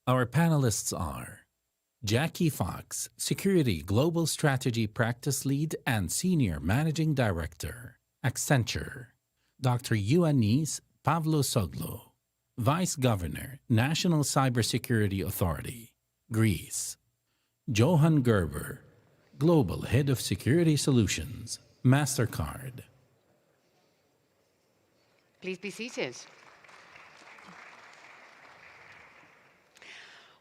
Our panelists are Jackie Fox, Security Global Strategy Practice Lead and Senior Managing Director, Accenture. Dr. Ioannis Pavlosoglu, Vice Governor, National Cybersecurity Authority, Greece. Johan Gerber, Global Head of Security Solutions, MasterCard. Please be seated.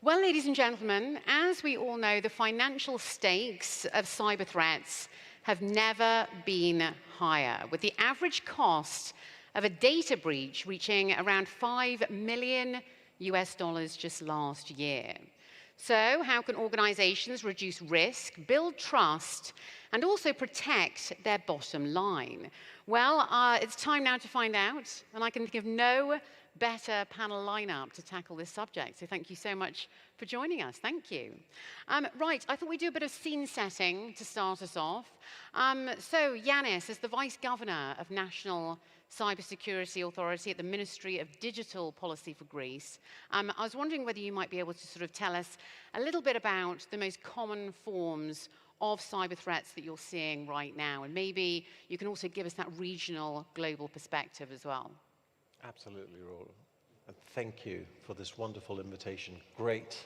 Well, ladies and gentlemen, as we all know, the financial stakes of cyber threats have never been higher, with the average cost of a data breach reaching around $5 million just last year. So how can organizations reduce risk, build trust, and also protect their bottom line? Well, it's time now to find out, and I can think of no better panel lineup to tackle this subject. So thank you so much for joining us. Thank you. Right, I thought we'd do a bit of scene setting to start us off. So Ioannis, as the Vice Governor of National Cybersecurity Authority at the Ministry of Digital Policy for Greece, I was wondering whether you might be able to sort of tell us a little bit about the most common forms of cyber threats that you're seeing right now, and maybe you can also give us that regional, global perspective as well. Absolutely, Roland. And thank you for this wonderful invitation. Great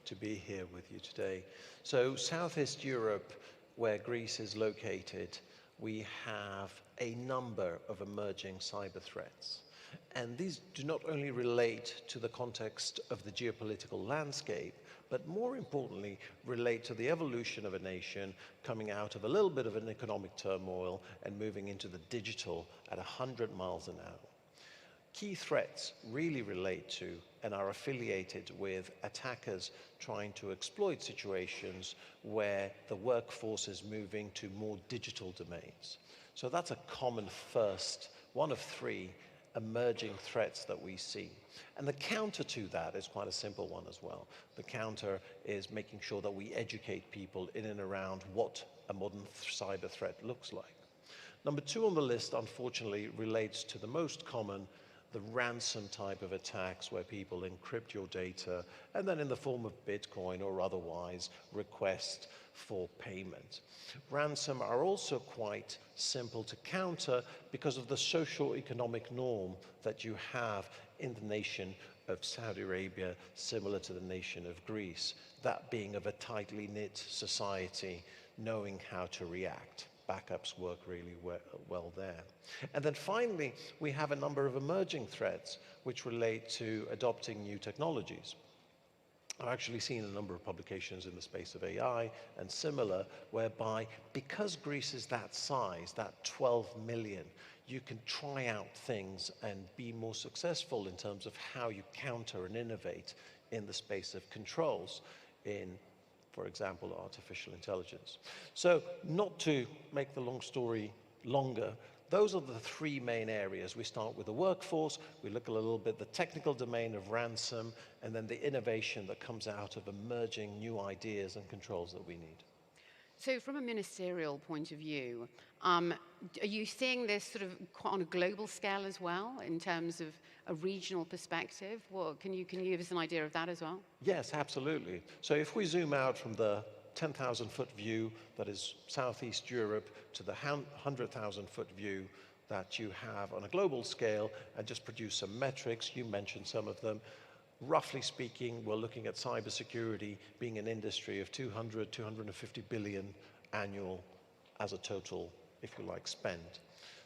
to be here with you today. So Southeast Europe, where Greece is located, we have a number of emerging cyber threats. And these do not only relate to the context of the geopolitical landscape, but more importantly, relate to the evolution of a nation coming out of a little bit of an economic turmoil and moving into the digital at 100 miles an hour. Key threats really relate to and are affiliated with attackers trying to exploit situations where the workforce is moving to more digital domains. So that's a common first, one of three emerging threats that we see. And the counter to that is quite a simple one as well. The counter is making sure that we educate people in and around what a modern cyber threat looks like. Number two on the list, unfortunately, relates to the most common, the ransom type of attacks where people encrypt your data and then in the form of Bitcoin or otherwise request for payment. Ransom are also quite simple to counter because of the socio-economic norm that you have in the nation of Saudi Arabia, similar to the nation of Greece, that being of a tightly knit society, knowing how to react. Backups work really well there. And then finally, we have a number of emerging threats which relate to adopting new technologies. I've actually seen a number of publications in the space of AI and similar, whereby because Greece is that size, that 12 million, you can try out things and be more successful in terms of how you counter and innovate in the space of controls in, for example, artificial intelligence. So not to make the long story longer, those are the three main areas. We start with the workforce, we look a little bit at the technical domain of ransom, and then the innovation that comes out of emerging new ideas and controls that we need. So from a ministerial point of view, are you seeing this sort of on a global scale as well, in terms of a regional perspective? Well, can you give us an idea of that as well? Yes, absolutely. So if we zoom out from the 10,000-foot view that is Southeast Europe to the 100,000-foot view that you have on a global scale and just produce some metrics, you mentioned some of them. Roughly speaking, we're looking at cybersecurity being an industry of 250 billion annual as a total, if you like, spend.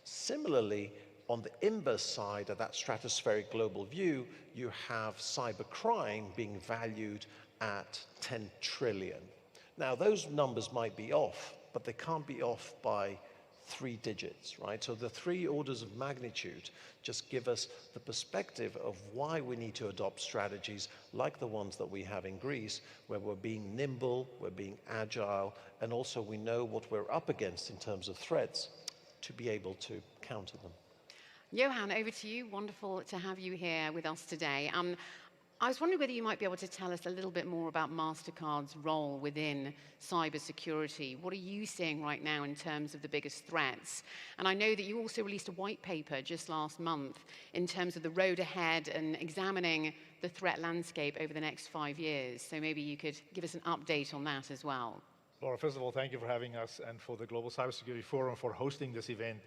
Similarly, on the inverse side of that stratospheric global view, you have cybercrime being valued at 10 trillion. Now, those numbers might be off, but they can't be off by 3 digits, right? So the 3 orders of magnitude just give us the perspective of why we need to adopt strategies like the ones that we have in Greece, where we're being nimble, we're being agile, and also we know what we're up against in terms of threats to be able to counter them. Johan, over to you. Wonderful to have you here with us today. I was wondering whether you might be able to tell us a little bit more about MasterCard's role within cybersecurity. What are you seeing right now in terms of the biggest threats? And I know that you also released a white paper just last month in terms of the road ahead and examining the threat landscape over the next 5 years. So maybe you could give us an update on that as well. Laura, first of all, thank you for having us and for the Global Cybersecurity Forum for hosting this event.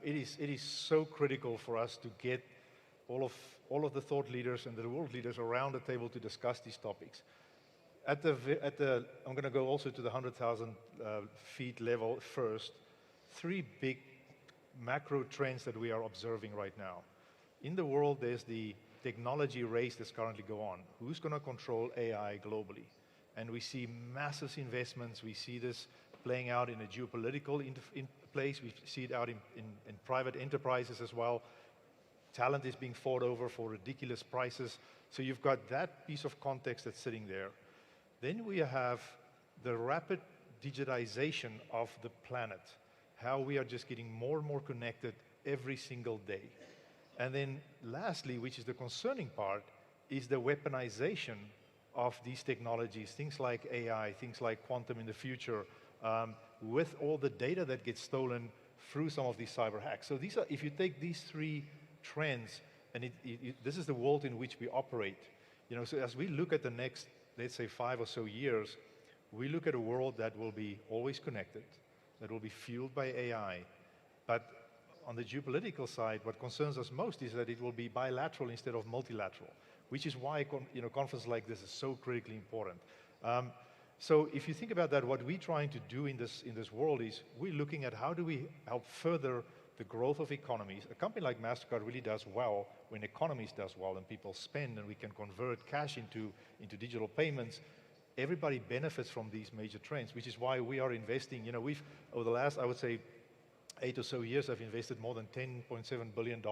It is so critical for us to get all of the thought leaders and the world leaders around the table to discuss these topics. I'm going to go also to the 100,000 feet level first. 3 big macro trends that we are observing right now. In the world, there's the technology race that's currently going on. Who's going to control AI globally? And we see massive investments. We see this playing out in a geopolitical place. We see it out in private enterprises as well. Talent is being fought over for ridiculous prices. So you've got that piece of context that's sitting there. Then we have the rapid digitization of the planet, how we are just getting more and more connected every single day. And then lastly, which is the concerning part, is the weaponization of these technologies, things like AI, things like quantum in the future, with all the data that gets stolen through some of these cyber hacks. So these are, if you take these 3 trends, and this is the world in which we operate. So as we look at the next, let's say 5 or so years, we look at a world that will be always connected, that will be fueled by AI. But on the geopolitical side, what concerns us most is that it will be bilateral instead of multilateral, which is why conferences like this is so critically important. So if you think about that, what we're trying to do in this world is we're looking at how do we help further the growth of economies. A company like MasterCard really does well when economies does well and people spend and we can convert cash into digital payments. Everybody benefits from these major trends, which is why we are investing. We've, over the last, I would say, 8 or so years, I've invested more than $10.7 billion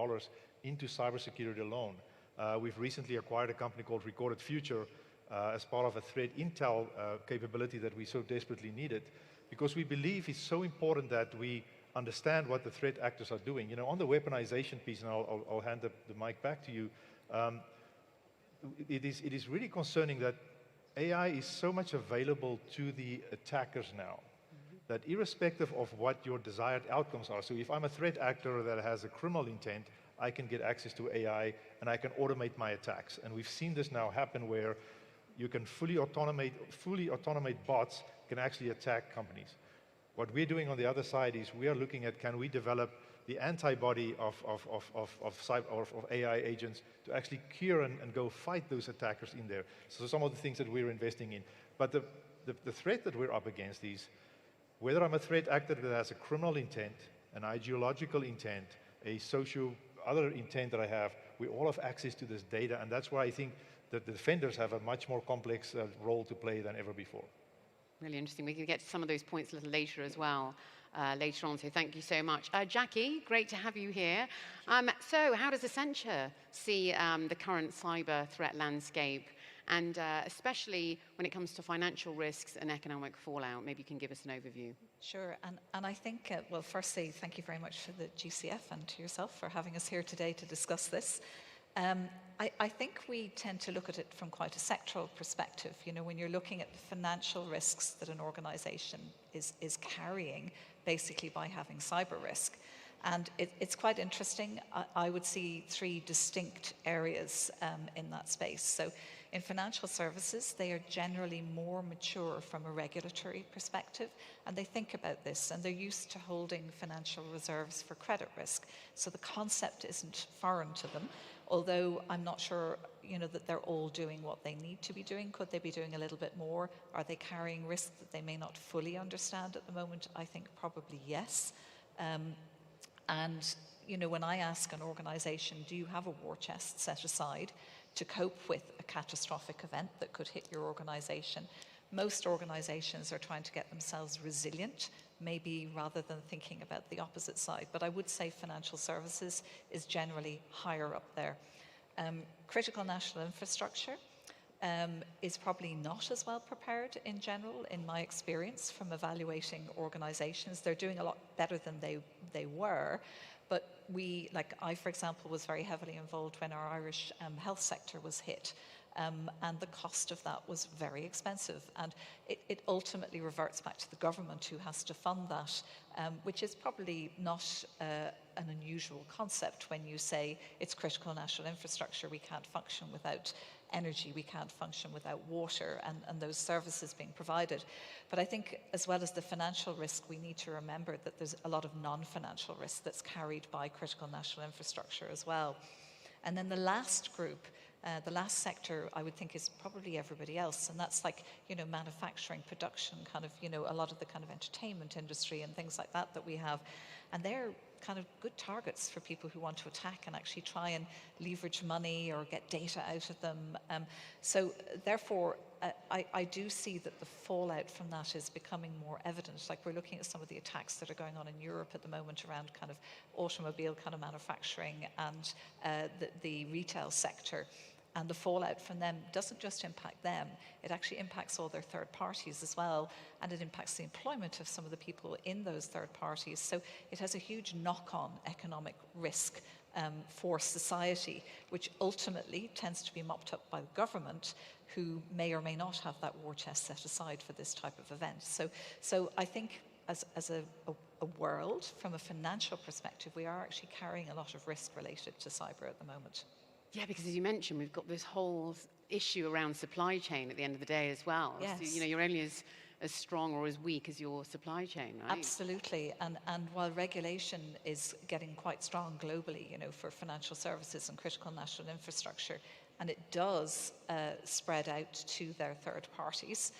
into cybersecurity alone. We've recently acquired a company called Recorded Future as part of a threat intel capability that we so desperately needed, because we believe it's so important that we understand what the threat actors are doing. On the weaponization piece, and I'll hand the mic back to you, it is really concerning that AI is so much available to the attackers now, that irrespective of what your desired outcomes are, so if I'm a threat actor that has a criminal intent, I can get access to AI and I can automate my attacks. And we've seen this now happen where you can fully automate bots can actually attack companies. What we're doing on the other side is we are looking at, can we develop the antibody of AI agents to actually cure and go fight those attackers in there. So some of the things that we're investing in. But the threat that we're up against is, whether I'm a threat actor that has a criminal intent, an ideological intent, a other intent that I have, we all have access to this data, and that's why I think that the defenders have a much more complex role to play than ever before. Really interesting. We can get to some of those points a little later as well, later on, so thank you so much. Jackie, great to have you here. So how does Accenture see the current cyber threat landscape, and especially when it comes to financial risks and economic fallout? Maybe you can give us an overview. Sure, and I think, well, firstly, thank you very much to the GCF and to yourself for having us here today to discuss this. I think we tend to look at it from quite a sectoral perspective. When you're looking at the financial risks that an organization is carrying, basically by having cyber risk. And it's quite interesting. I would see 3 distinct areas in that space. So in financial services, they are generally more mature from a regulatory perspective, and they think about this, and they're used to holding financial reserves for credit risk. So the concept isn't foreign to them, although I'm not sure, that they're all doing what they need to be doing. Could they be doing a little bit more? Are they carrying risk that they may not fully understand at the moment? I think probably yes. And when I ask an organization, do you have a war chest set aside to cope with a catastrophic event that could hit your organization? Most organizations are trying to get themselves resilient, maybe rather than thinking about the opposite side. But I would say financial services is generally higher up there. Critical national infrastructure is probably not as well prepared in general, in my experience, from evaluating organizations. They're doing a lot better than they were. But I, for example, was very heavily involved when our Irish health sector was hit. and the cost of that was very expensive. And it ultimately reverts back to the government who has to fund that, which is probably not an unusual concept when you say it's critical national infrastructure. We can't function without energy, we can't function without water and those services being provided. But I think as well as the financial risk, we need to remember that there's a lot of non-financial risk that's carried by critical national infrastructure as well. And then the last group, the last sector, I would think is probably everybody else, and that's like, manufacturing, production, kind of, a lot of the kind of entertainment industry and things like that that we have. And they're kind of good targets for people who want to attack and actually try and leverage money or get data out of them. So therefore, I do see that the fallout from that is becoming more evident. Like, we're looking at some of the attacks that are going on in Europe at the moment around kind of automobile kind of manufacturing and the retail sector. And the fallout from them doesn't just impact them, it actually impacts all their third parties as well, and it impacts the employment of some of the people in those third parties. So it has a huge knock-on economic risk for society, which ultimately tends to be mopped up by the government, who may or may not have that war chest set aside for this type of event. So I think as a world, from a financial perspective, we are actually carrying a lot of risk related to cyber at the moment. Yeah, because as you mentioned, we've got this whole issue around supply chain at the end of the day as well. Yes. So, you're only as strong or as weak as your supply chain, right? Absolutely. And while regulation is getting quite strong globally, for financial services and critical national infrastructure, and it does spread out to their third parties,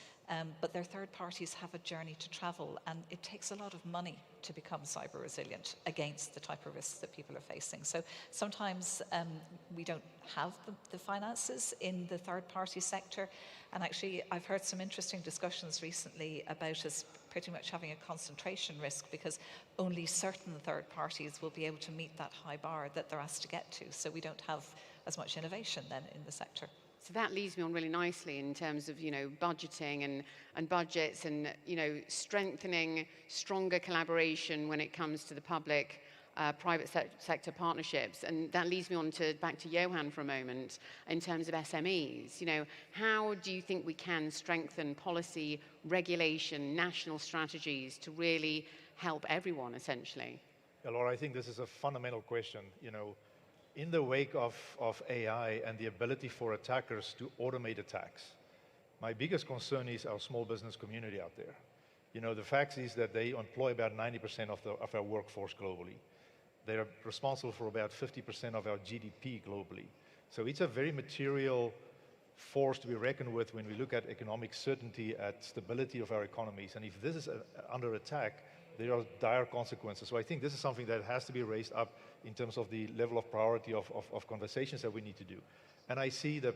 but their third parties have a journey to travel, and it takes a lot of money to become cyber resilient against the type of risks that people are facing. So sometimes we don't have the finances in the third party sector. And actually, I've heard some interesting discussions recently about us pretty much having a concentration risk, because only certain third parties will be able to meet that high bar that they're asked to get to. So we don't have as much innovation then in the sector. So that leads me on really nicely in terms of, budgeting and budgets and, strengthening stronger collaboration when it comes to the public private sector partnerships. And that leads me on back to Johan for a moment in terms of SMEs. How do you think we can strengthen policy, regulation, national strategies to really help everyone, essentially? Yeah, Laura, I think this is a fundamental question. In the wake of AI and the ability for attackers to automate attacks, my biggest concern is our small business community out there. The fact is that they employ about 90% of our workforce globally. They are responsible for about 50% of our GDP globally. So it's a very material force to be reckoned with when we look at economic certainty, at stability of our economies. And if this is under attack, there are dire consequences. So I think this is something that has to be raised up in terms of the level of priority of conversations that we need to do. And I see the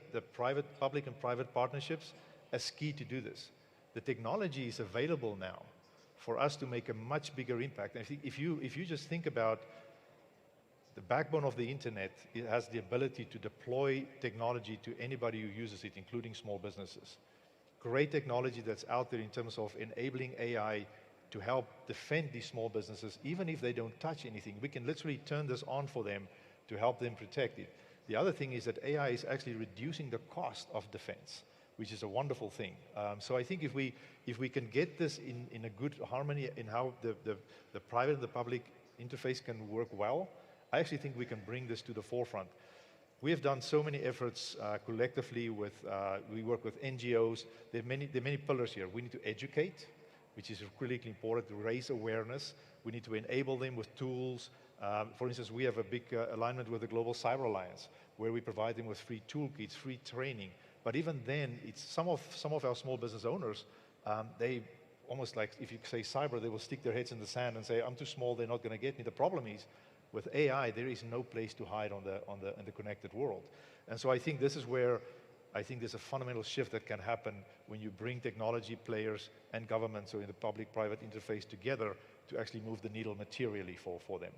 public and private partnerships as key to do this. The technology is available now for us to make a much bigger impact. And I think if you just think about the backbone of the internet, it has the ability to deploy technology to anybody who uses it, including small businesses. Great technology that's out there in terms of enabling AI to help defend these small businesses, even if they don't touch anything. We can literally turn this on for them to help them protect it. The other thing is that AI is actually reducing the cost of defense, which is a wonderful thing. So I think if we can get this in a good harmony in how the private and the public interface can work well, I actually think we can bring this to the forefront. We have done so many efforts collectively we work with NGOs. There are many pillars here. We need to educate, which is critically important, to raise awareness. We need to enable them with tools. For instance, we have a big alignment with the Global Cyber Alliance, where we provide them with free toolkits, free training. But even then, it's some of our small business owners, they almost like, if you say cyber, they will stick their heads in the sand and say, I'm too small, they're not going to get me. The problem is, with AI, there is no place to hide in the connected world. And so I think this is where I think there's a fundamental shift that can happen when you bring technology players and governments, so in the public-private interface, together to actually move the needle materially for them.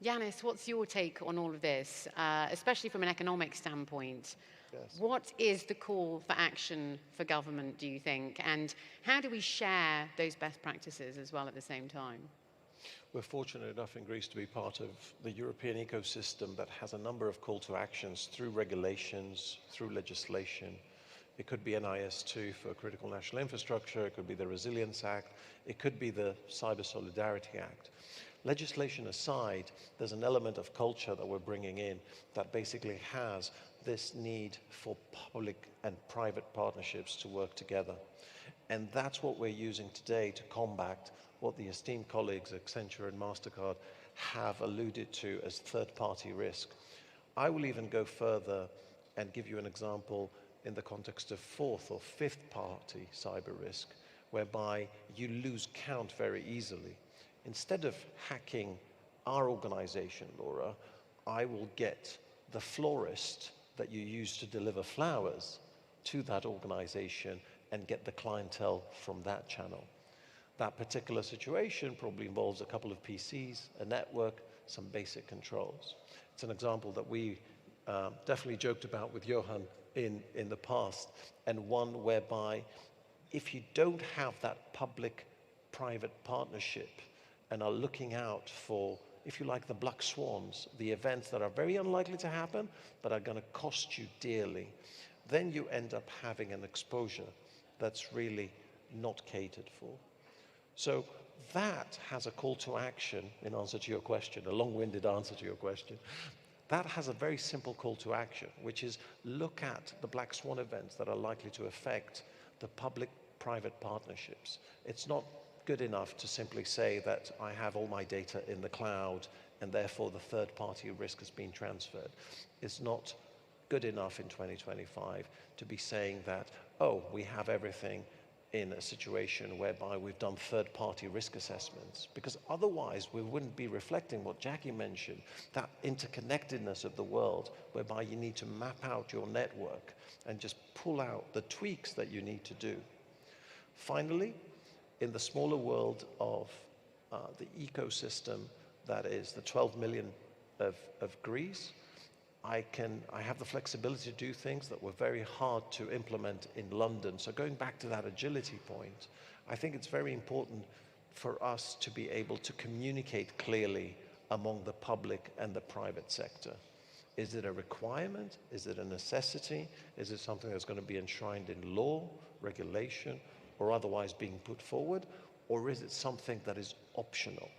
Yanis, what's your take on all of this, especially from an economic standpoint? Yes. What is the call for action for government, do you think? And how do we share those best practices as well at the same time? We're fortunate enough in Greece to be part of the European ecosystem that has a number of call to actions through regulations, through legislation. It could be NIS2 for critical national infrastructure, it could be the Resilience Act, it could be the Cyber Solidarity Act. Legislation aside, there's an element of culture that we're bringing in that basically has this need for public and private partnerships to work together. And that's what we're using today to combat what the esteemed colleagues Accenture and MasterCard have alluded to as third-party risk. I will even go further and give you an example in the context of fourth or fifth party cyber risk, whereby you lose count very easily. Instead of hacking our organization, Laura, I will get the florist that you use to deliver flowers to that organization and get the clientele from that channel. That particular situation probably involves a couple of PCs, a network, some basic controls. It's an example that we definitely joked about with Johan in the past, and one whereby if you don't have that public-private partnership and are looking out for, if you like, the black swans, the events that are very unlikely to happen but are going to cost you dearly, then you end up having an exposure that's really not catered for. So that has a call to action in answer to your question, a long-winded answer to your question. That has a very simple call to action, which is look at the black swan events that are likely to affect the public-private partnerships. It's not good enough to simply say that I have all my data in the cloud and therefore the third-party risk has been transferred. It's not good enough in 2025 to be saying that, oh, we have everything in a situation whereby we've done third-party risk assessments, because otherwise we wouldn't be reflecting what Jackie mentioned, that interconnectedness of the world, whereby you need to map out your network and just pull out the tweaks that you need to do. Finally, in the smaller world of the ecosystem that is the 12 million of Greece, I have the flexibility to do things that were very hard to implement in London. So going back to that agility point, I think it's very important for us to be able to communicate clearly among the public and the private sector. Is it a requirement? Is it a necessity? Is it something that's going to be enshrined in law, regulation, or otherwise being put forward? Or is it something that is optional?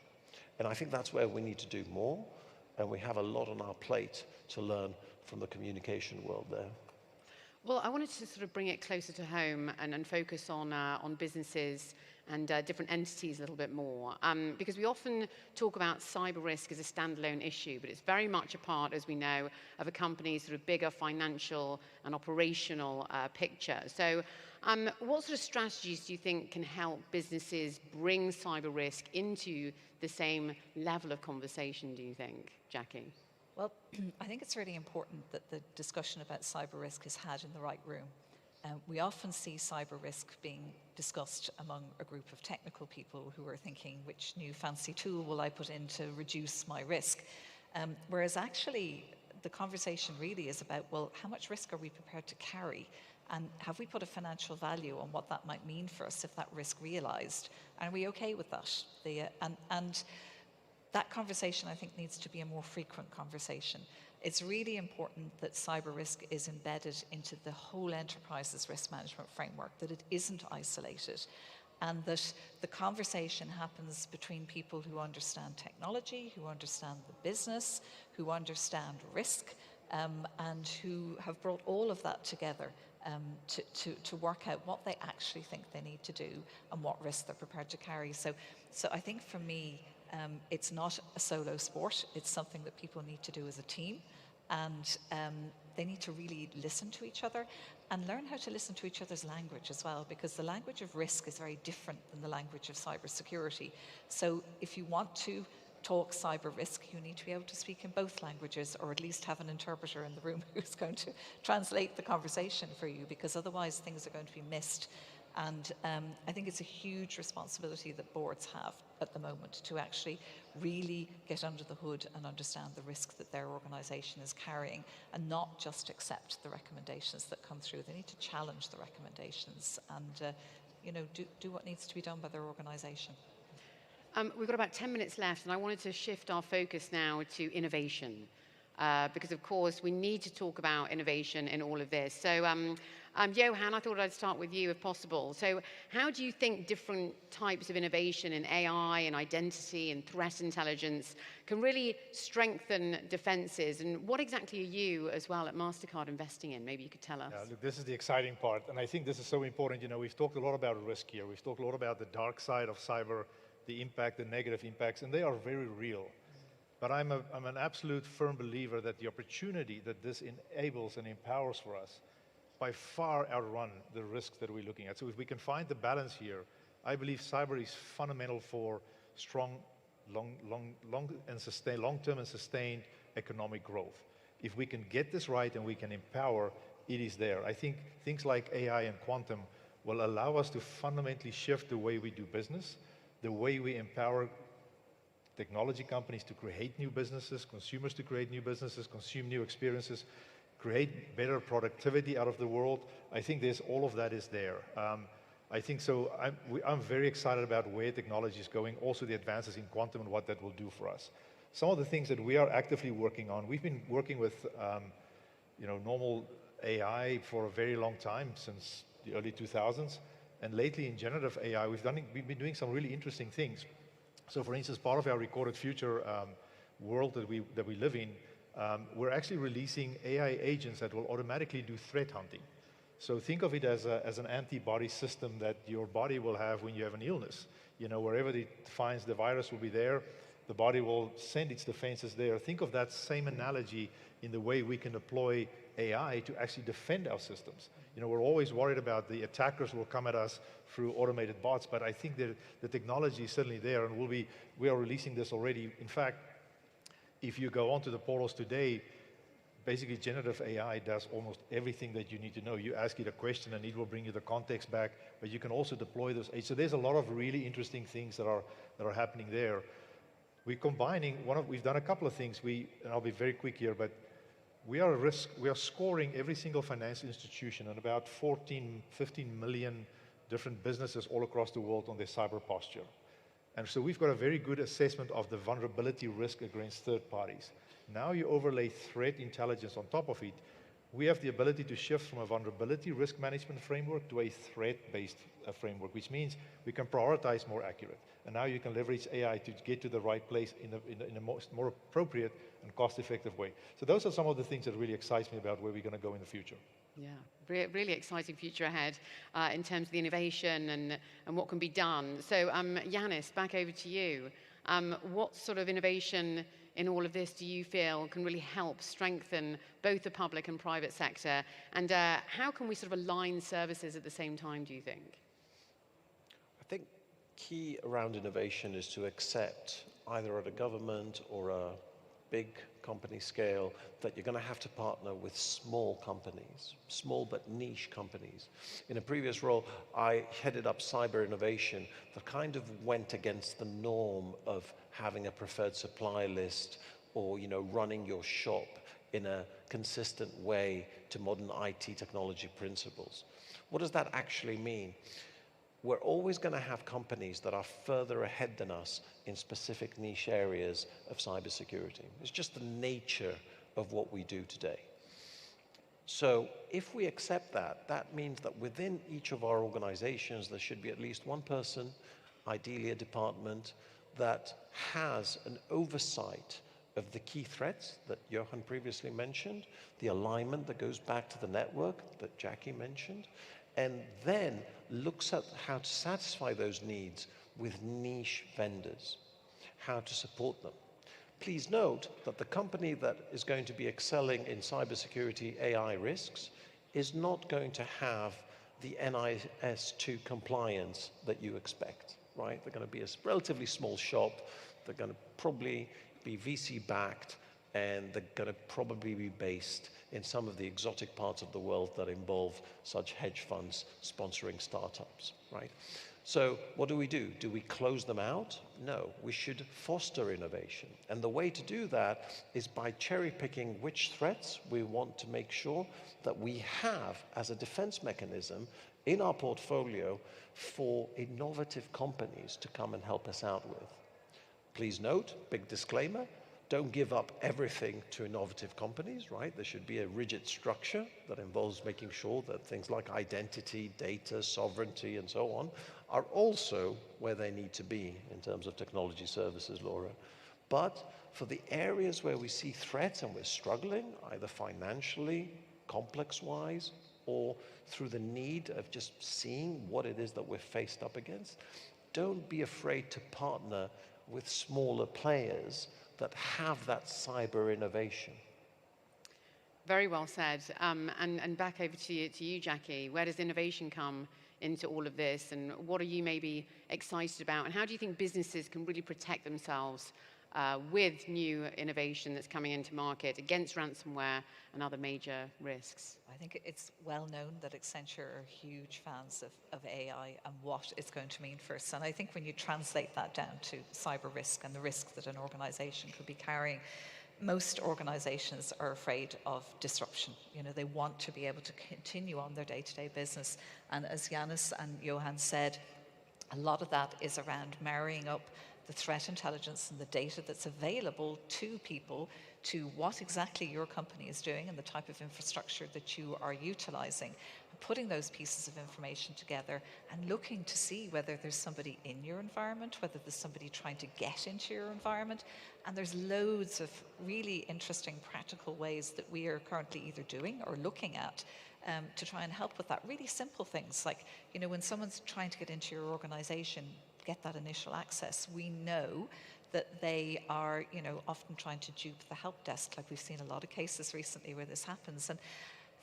And I think that's where we need to do more. And we have a lot on our plate to learn from the communication world there. Well, I wanted to sort of bring it closer to home and focus on businesses and different entities a little bit more. Because we often talk about cyber risk as a standalone issue, but it's very much a part, as we know, of a company's sort of bigger financial and operational picture. So what sort of strategies do you think can help businesses bring cyber risk into the same level of conversation, do you think, Jackie? Well, I think it's really important that the discussion about cyber risk is had in the right room. We often see cyber risk being discussed among a group of technical people who are thinking, which new fancy tool will I put in to reduce my risk? Whereas actually the conversation really is about, well, how much risk are we prepared to carry? And have we put a financial value on what that might mean for us if that risk realized? And are we okay with that? And that conversation, I think, needs to be a more frequent conversation. It's really important that cyber risk is embedded into the whole enterprise's risk management framework, that it isn't isolated, and that the conversation happens between people who understand technology, who understand the business, who understand risk, and who have brought all of that together to work out what they actually think they need to do and what risks they're prepared to carry. So I think for me, it's not a solo sport. It's something that people need to do as a team, and they need to really listen to each other and learn how to listen to each other's language as well, because the language of risk is very different than the language of cybersecurity. So if you want to talk cyber risk, you need to be able to speak in both languages, or at least have an interpreter in the room who's going to translate the conversation for you, because otherwise things are going to be missed. And I think it's a huge responsibility that boards have at the moment to actually really get under the hood and understand the risk that their organisation is carrying, and not just accept the recommendations that come through. They need to challenge the recommendations and do what needs to be done by their organisation. We've got about 10 minutes left, and I wanted to shift our focus now to innovation. Because, of course, we need to talk about innovation in all of this. So, Johan, I thought I'd start with you if possible. So how do you think different types of innovation in AI and identity and threat intelligence can really strengthen defenses? And what exactly are you, as well, at MasterCard investing in? Maybe you could tell us. Yeah, look, this is the exciting part, and I think this is so important. You know, we've talked a lot about risk here. We've talked a lot about the dark side of cyber, the impact, the negative impacts, and they are very real. But I'm an absolute firm believer that the opportunity that this enables and empowers for us by far outrun the risks that we're looking at. So if we can find the balance here, I believe cyber is fundamental for strong, long-term and sustained economic growth. If we can get this right and we can empower, it is there. I think things like AI and quantum will allow us to fundamentally shift the way we do business, the way we empower technology companies to create new businesses, consumers to create new businesses, consume new experiences, create better productivity out of the world. I think there's all of that is there. I think so. I'm very excited about where technology is going, also the advances in quantum and what that will do for us. Some of the things that we are actively working on, we've been working with normal AI for a very long time, since the early 2000s. And lately in generative AI, we've been doing some really interesting things. So for instance, part of our recorded future world that we live in, we're actually releasing AI agents that will automatically do threat hunting. So think of it as an antibody system that your body will have when you have an illness. You know, wherever it finds the virus will be there, the body will send its defenses there. Think of that same analogy in the way we can deploy AI to actually defend our systems. You know, we're always worried about the attackers will come at us through automated bots, but I think that the technology is certainly there, and we are releasing this already. In fact, if you go onto the portals today, basically generative AI does almost everything that you need to know. You ask it a question and it will bring you the context back, but you can also deploy those agents. So there's a lot of really interesting things that are happening there. We're combining, we've done a couple of things. And I'll be very quick here, but we are scoring every single financial institution and about 15 million different businesses all across the world on their cyber posture. And so we've got a very good assessment of the vulnerability risk against third parties. Now you overlay threat intelligence on top of it, we have the ability to shift from a vulnerability risk management framework to a threat-based framework, which means we can prioritize more accurate. And now you can leverage AI to get to the right place in a more appropriate and cost-effective way. So those are some of the things that really excites me about where we're going to go in the future. Yeah, really exciting future ahead in terms of the innovation and what can be done. So Yanis, back over to you. What sort of innovation in all of this do you feel can really help strengthen both the public and private sector? And how can we sort of align services at the same time, do you think? I think key around innovation is to accept, either at a government or a big company scale, that you're going to have to partner with small companies, small but niche companies. In a previous role, I headed up cyber innovation that kind of went against the norm of having a preferred supply list or, you know, running your shop in a consistent way to modern IT technology principles. What does that actually mean? We're always going to have companies that are further ahead than us in specific niche areas of cybersecurity. It's just the nature of what we do today. So if we accept that, that means that within each of our organizations, there should be at least one person, ideally a department, that has an oversight of the key threats that Johan previously mentioned, the alignment that goes back to the network that Jackie mentioned, and then looks at how to satisfy those needs with niche vendors, how to support them. Please note that the company that is going to be excelling in cybersecurity AI risks is not going to have the NIS2 compliance that you expect, right? They're going to be a relatively small shop. They're going to probably be VC backed, and they're going to probably be based in some of the exotic parts of the world that involve such hedge funds sponsoring startups, right? So what do? Do we close them out? No, we should foster innovation. And the way to do that is by cherry picking which threats we want to make sure that we have as a defense mechanism in our portfolio for innovative companies to come and help us out with. Please note, big disclaimer, don't give up everything to innovative companies, right? There should be a rigid structure that involves making sure that things like identity, data, sovereignty, and so on are also where they need to be in terms of technology services, Laura. But for the areas where we see threats and we're struggling, either financially, complex-wise, or through the need of just seeing what it is that we're faced up against, don't be afraid to partner with smaller players that have that cyber innovation. Very well said. And back over to you, Jackie. Where does innovation come into all of this? And what are you maybe excited about? And how do you think businesses can really protect themselves with new innovation that's coming into market against ransomware and other major risks? I think it's well known that Accenture are huge fans of AI and what it's going to mean for us. And I think when you translate that down to cyber risk and the risk that an organization could be carrying, most organizations are afraid of disruption. You know, they want to be able to continue on their day-to-day business. And as Yanis and Johan said, a lot of that is around marrying up the threat intelligence and the data that's available to people to what exactly your company is doing and the type of infrastructure that you are utilizing, and putting those pieces of information together and looking to see whether there's somebody in your environment, whether there's somebody trying to get into your environment. And there's loads of really interesting practical ways that we are currently either doing or looking at to try and help with that. Really simple things like, you know, when someone's trying to get into your organization, get that initial access, we know that they are, you know, often trying to dupe the help desk. Like we've seen a lot of cases recently where this happens. And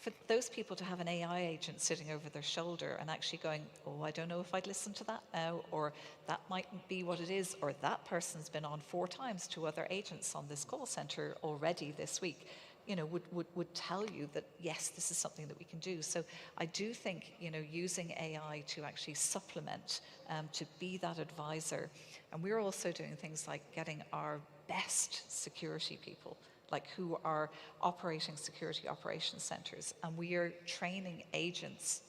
for those people to have an AI agent sitting over their shoulder and actually going, oh, I don't know if I'd listen to that now, or that mightn't be what it is, or that person's been on 4 times to other agents on this call center already this week, you know, would tell you that, yes, this is something that we can do. So I do think, you know, using AI to actually supplement, to be that advisor. And we're also doing things like getting our best security people, like who are operating security operations centers. And we are training agents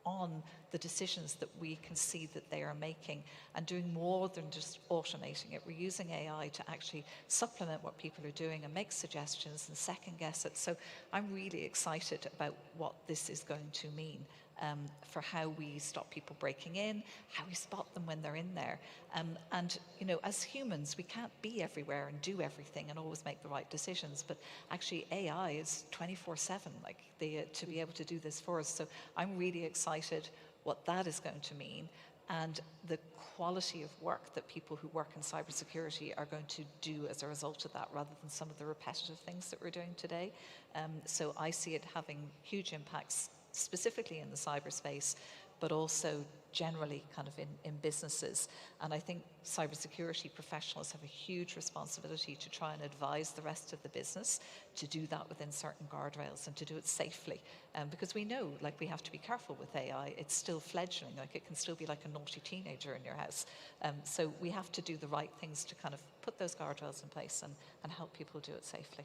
on the decisions that we can see that they are making and doing more than just automating it. We're using AI to actually supplement what people are doing and make suggestions and second guess it. So I'm really excited about what this is going to mean for how we stop people breaking in, how we spot them when they're in there. And, you know, as humans, we can't be everywhere and do everything and always make the right decisions. But actually, AI is 24/7, like to be able to do this for us. So I'm really excited what that is going to mean, and the quality of work that people who work in cybersecurity are going to do as a result of that, rather than some of the repetitive things that we're doing today. So I see it having huge impacts, specifically in the cyberspace, but also generally kind of in businesses. And I think cybersecurity professionals have a huge responsibility to try and advise the rest of the business to do that within certain guardrails and to do it safely. Because we know, like, we have to be careful with AI. It's still fledgling, like it can still be like a naughty teenager in your house. So we have to do the right things to kind of put those guardrails in place and help people do it safely.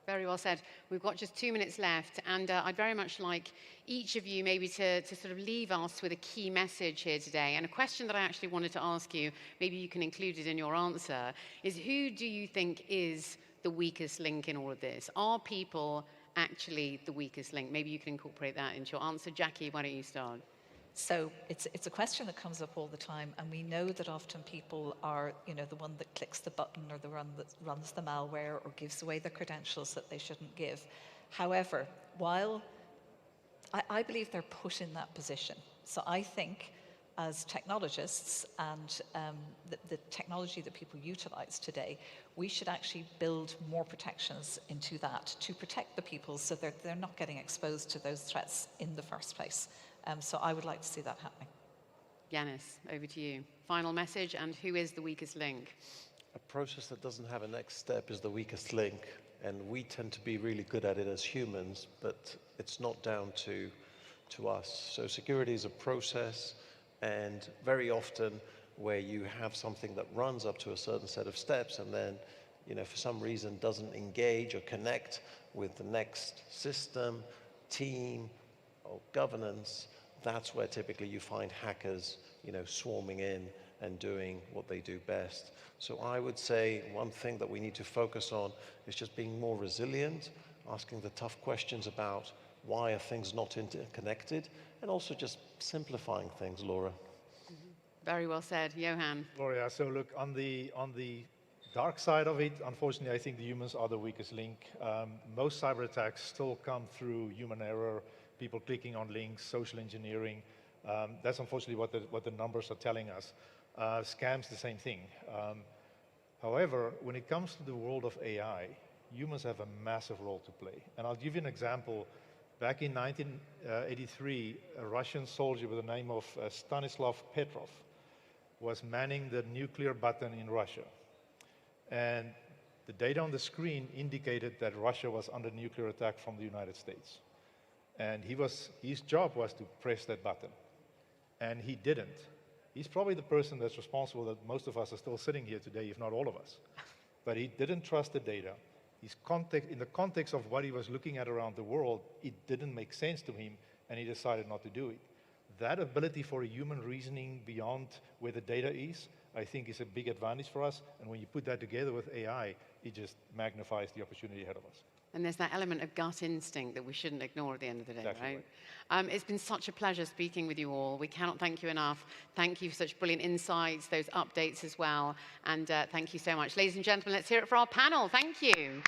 Very well said. We've got just 2 minutes left, and I'd very much like each of you maybe to sort of leave us with a key message here today. And a question that I actually wanted to ask you, maybe you can include it in your answer, is who do you think is the weakest link in all of this? Are people actually the weakest link? Maybe you can incorporate that into your answer. Jackie, why don't you start? So it's a question that comes up all the time, and we know that often people are, you know, the one that clicks the button or the one that runs the malware or gives away the credentials that they shouldn't give. However, while I believe they're put in that position, so I think as technologists and the technology that people utilize today, we should actually build more protections into that to protect the people so they're not getting exposed to those threats in the first place. So I would like to see that happening. Yanis, over to you. Final message, and who is the weakest link? A process that doesn't have a next step is the weakest link, and we tend to be really good at it as humans, but it's not down to us. So security is a process, and very often where you have something that runs up to a certain set of steps and then, you know, for some reason doesn't engage or connect with the next system, team, or governance, that's where typically you find hackers, you know, swarming in and doing what they do best. So I would say one thing that we need to focus on is just being more resilient, asking the tough questions about why are things not interconnected, and also just simplifying things, Laura. Very well said. Johan. Gloria, so look, on the dark side of it, unfortunately, I think the humans are the weakest link. Most cyber attacks still come through human error, people clicking on links, social engineering. That's unfortunately what the numbers are telling us. Scams, the same thing. However, when it comes to the world of AI, humans have a massive role to play. And I'll give you an example. Back in 1983, a Russian soldier with the name of Stanislav Petrov was manning the nuclear button in Russia. And the data on the screen indicated that Russia was under nuclear attack from the United States. And his job was to press that button. And he didn't. He's probably the person that's responsible that most of us are still sitting here today, if not all of us. But he didn't trust the data. In the context of what he was looking at around the world, it didn't make sense to him, and he decided not to do it. That ability for a human reasoning beyond where the data is, I think is a big advantage for us. And when you put that together with AI, it just magnifies the opportunity ahead of us. And there's that element of gut instinct that we shouldn't ignore at the end of the day, Exactly right? It's been such a pleasure speaking with you all. We cannot thank you enough. Thank you for such brilliant insights, those updates as well. And thank you so much. Ladies and gentlemen, let's hear it for our panel. Thank you.